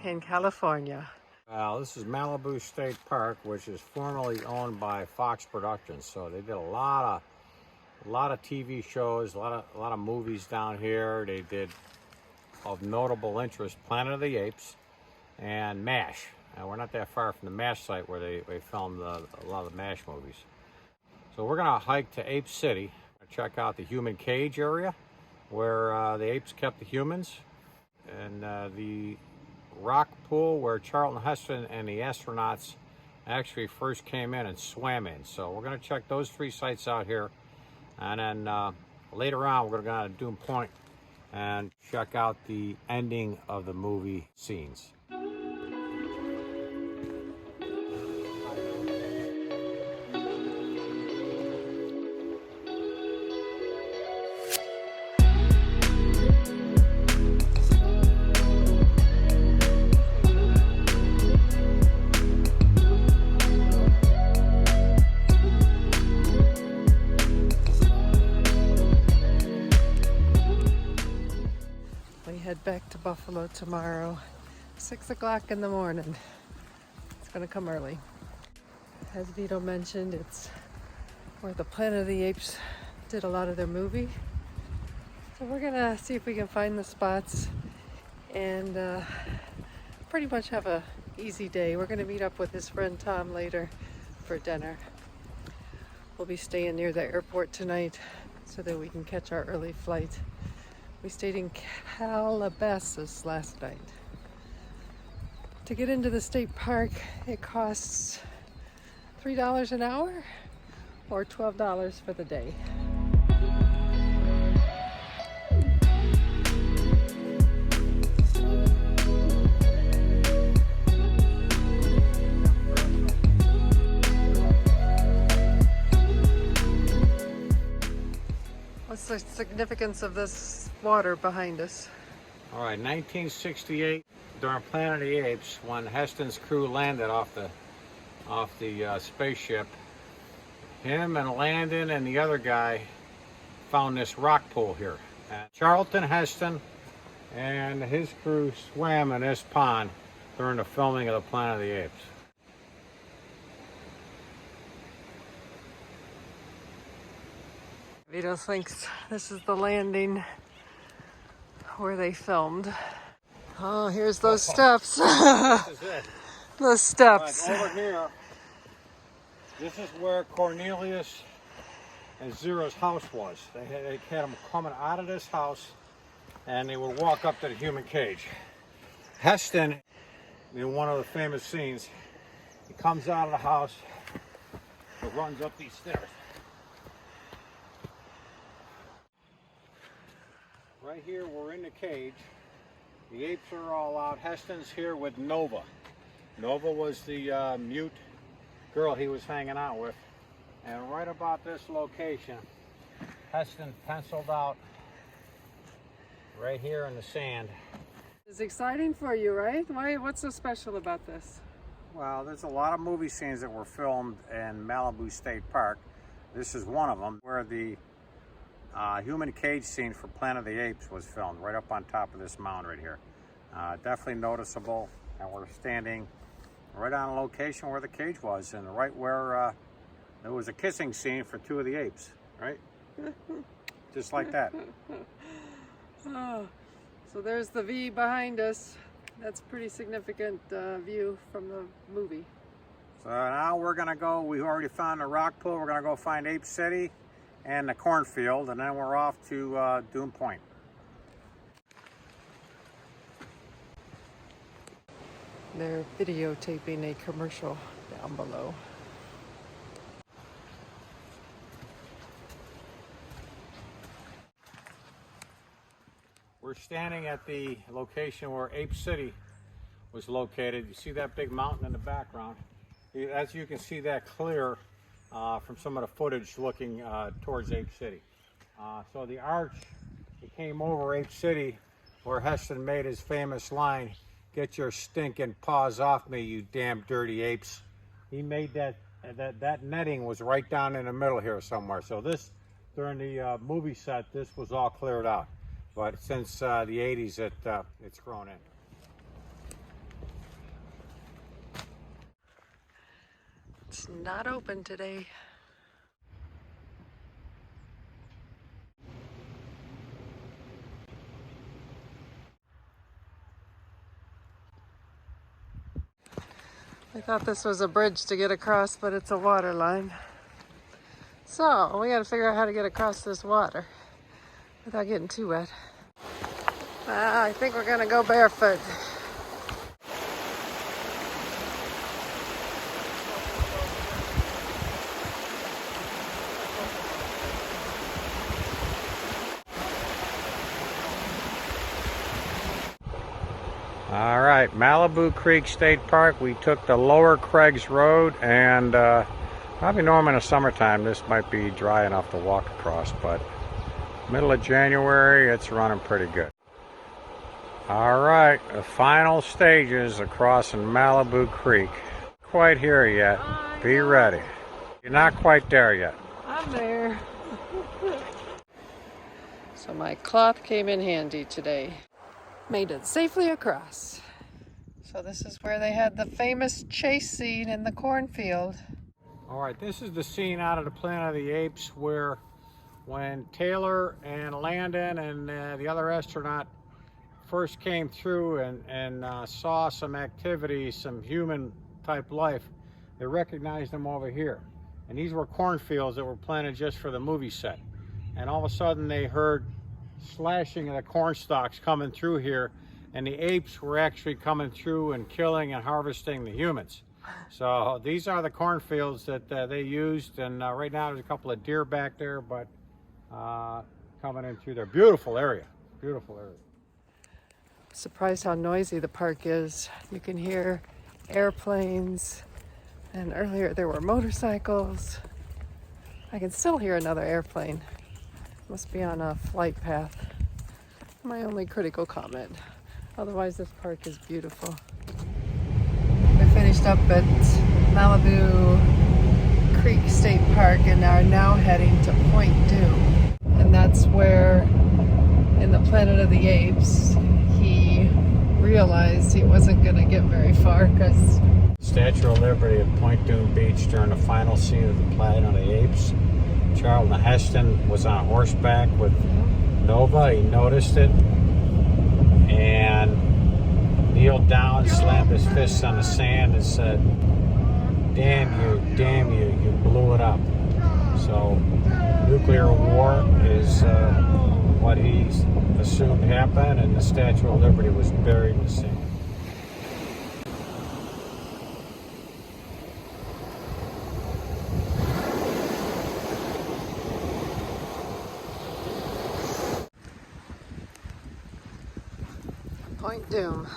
in California. This is Malibu State Park, which is formerly owned by Fox Productions. So they did a lot of TV shows, a lot of movies down here. They did, of notable interest, Planet of the Apes and MASH. We're not that far from the MASH site where they filmed a lot of the MASH movies. So we're gonna hike to Ape City, check out the human cage area where the apes kept the humans, and the rock pool where Charlton Heston and the astronauts actually first came in and swam in. So we're going to check those 3 sites out here, and then later on we're going to go to Dume Point and check out the ending of the movie scenes. Head back to Buffalo tomorrow, 6 o'clock in the morning. It's gonna come early. As Vito mentioned, it's where the Planet of the Apes did a lot of their movie. So we're gonna see if we can find the spots and pretty much have a easy day. We're gonna meet up with his friend Tom later for dinner. We'll be staying near the airport tonight so that we can catch our early flight. We stayed in Calabasas last night. To get into the state park, it costs $3 an hour or $12 for the day. What's the significance of this water behind us? All right, 1968, during Planet of the Apes, when Heston's crew landed off the spaceship, him and Landon and the other guy found this rock pool here. And Charlton Heston and his crew swam in this pond during the filming of the Planet of the Apes. Vito thinks this is the landing where they filmed. Oh, here's those steps. This is it. Those steps. Right, over here, this is where Cornelius and Zero's house was. They had them coming out of this house, and they would walk up to the human cage. Heston, in one of the famous scenes, he comes out of the house and runs up these stairs. Right here, we're in the cage. The apes are all out. Heston's here with Nova. Nova was the mute girl he was hanging out with. And right about this location, Heston penciled out right here in the sand. It's exciting for you, right? Why? What's so special about this? Well, there's a lot of movie scenes that were filmed in Malibu State Park. This is one of them, where the human cage scene for Planet of the Apes was filmed right up on top of this mound right here. Definitely noticeable, and we're standing right on location where the cage was, and right where there was a kissing scene for 2 of the apes, right? Just like that. Oh, so there's the V behind us. That's a pretty significant view from the movie. So now we're gonna go, we already found the rock pool, we're gonna go find Ape City and the cornfield, and then we're off to Dume Point. They're videotaping a commercial down below. We're standing at the location where Ape City was located. You see that big mountain in the background. As you can see that clear from some of the footage looking towards Ape City. So the arch, it came over Ape City where Heston made his famous line, "Get your stinking paws off me, you damn dirty apes." He made that netting was right down in the middle here somewhere. So this, during the movie set, this was all cleared out. But since the 80s, it's grown in. not open today. I thought this was a bridge to get across, but it's a water line. So we gotta figure out how to get across this water without getting too wet. I think we're gonna go barefoot. All right, Malibu Creek State Park. We took the Lower Craigs Road, and probably normally in the summertime this might be dry enough to walk across, but middle of January it's running pretty good. All right, the final stages across in Malibu Creek. Quite here yet. Be ready. You're not quite there yet. I'm there. So my cloth came in handy today. Made it safely across. So this is where they had the famous chase scene in the cornfield. All right, this is the scene out of the Planet of the Apes where when Taylor and Landon and the other astronaut first came through and saw some activity, some human type life, they recognized them over here. And these were cornfields that were planted just for the movie set. And all of a sudden they heard slashing of the corn stalks coming through here, and the apes were actually coming through and killing and harvesting the humans. So these are the cornfields that they used, and right now there's a couple of deer back there, but coming in through there. Beautiful area, beautiful area. Surprised how noisy the park is. You can hear airplanes, and earlier there were motorcycles. I can still hear another airplane. Must be on a flight path. My only critical comment. Otherwise, this park is beautiful. We finished up at Malibu Creek State Park and are now heading to Point Dume. And that's where, in the Planet of the Apes, he realized he wasn't going to get very far because Statue of Liberty at Point Dume Beach during the final scene of the Planet of the Apes. Charlton Heston was on horseback with Nova. He noticed it and kneeled down, slammed his fists on the sand and said, damn you, you blew it up." So nuclear war is what he assumed happened, and the Statue of Liberty was buried in the sand. Point Dume.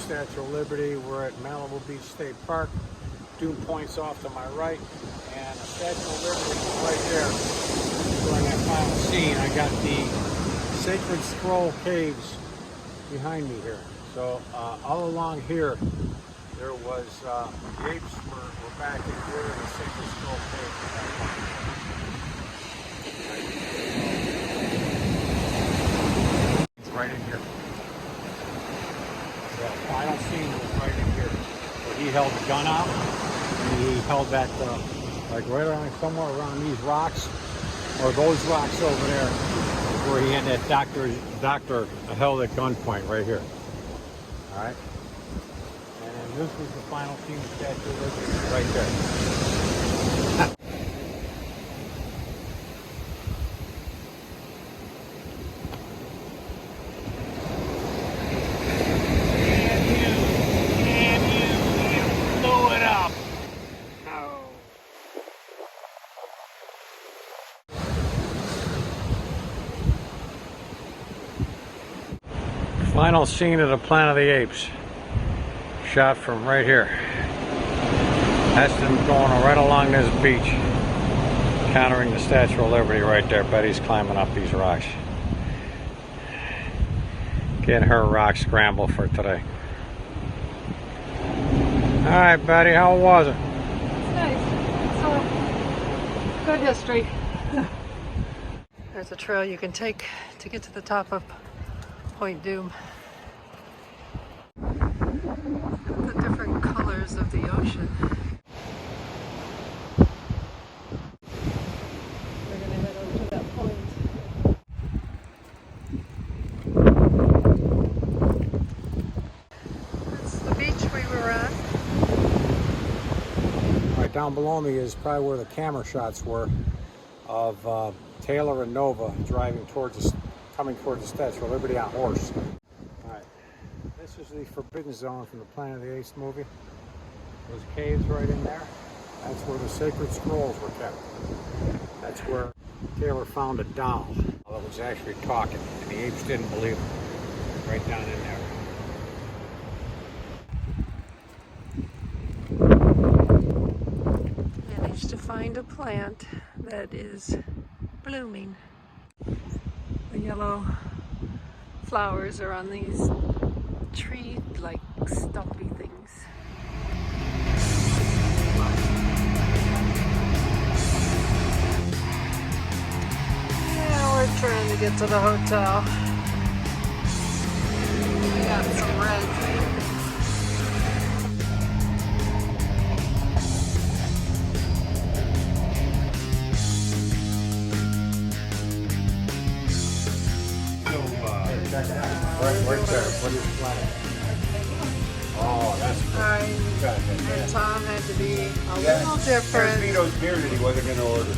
Statue of Liberty. We're at Malibu Beach State Park. Dume Point's off to my right, and the Statue of Liberty is right there. During that final scene, I got the Sacred Scroll Caves behind me here. So all along here, there was the apes were back in here, and the Sacred Scroll Caves were back on. It's right in here. The final scene was right in here, where he held the gun out, and he held that, like right around, somewhere around these rocks, or those rocks over there, where he had that doctor held at gunpoint right here. All right? And then this was the final scene of Statue of Liberty, right there. Final scene of the Planet of the Apes. Shot from right here. That's them going right along this beach. Countering the Statue of Liberty right there. Betty's climbing up these rocks. Getting her rock scramble for today. Alright, Betty, how was it? It's nice. It's good history. There's a trail you can take to get to the top of Point Dume. The different colors of the ocean. We're gonna head over to that point. That's the beach we were on. Right down below me is probably where the camera shots were of Taylor and Nova driving coming towards the Statue of Liberty on horse. Alright, this is the Forbidden Zone from the Planet of the Apes movie. Those caves right in there, that's where the sacred scrolls were kept. That's where Taylor found a doll that was actually talking, and the apes didn't believe him. Right down in there. Managed to find a plant that is blooming. The yellow flowers are on these tree-like stumpy things. Yeah, we're trying to get to the hotel. We got some reds. Right there, what is flag? Oh, that's cool. And Tom had to be a little different. Vito's beer that he wasn't going to order.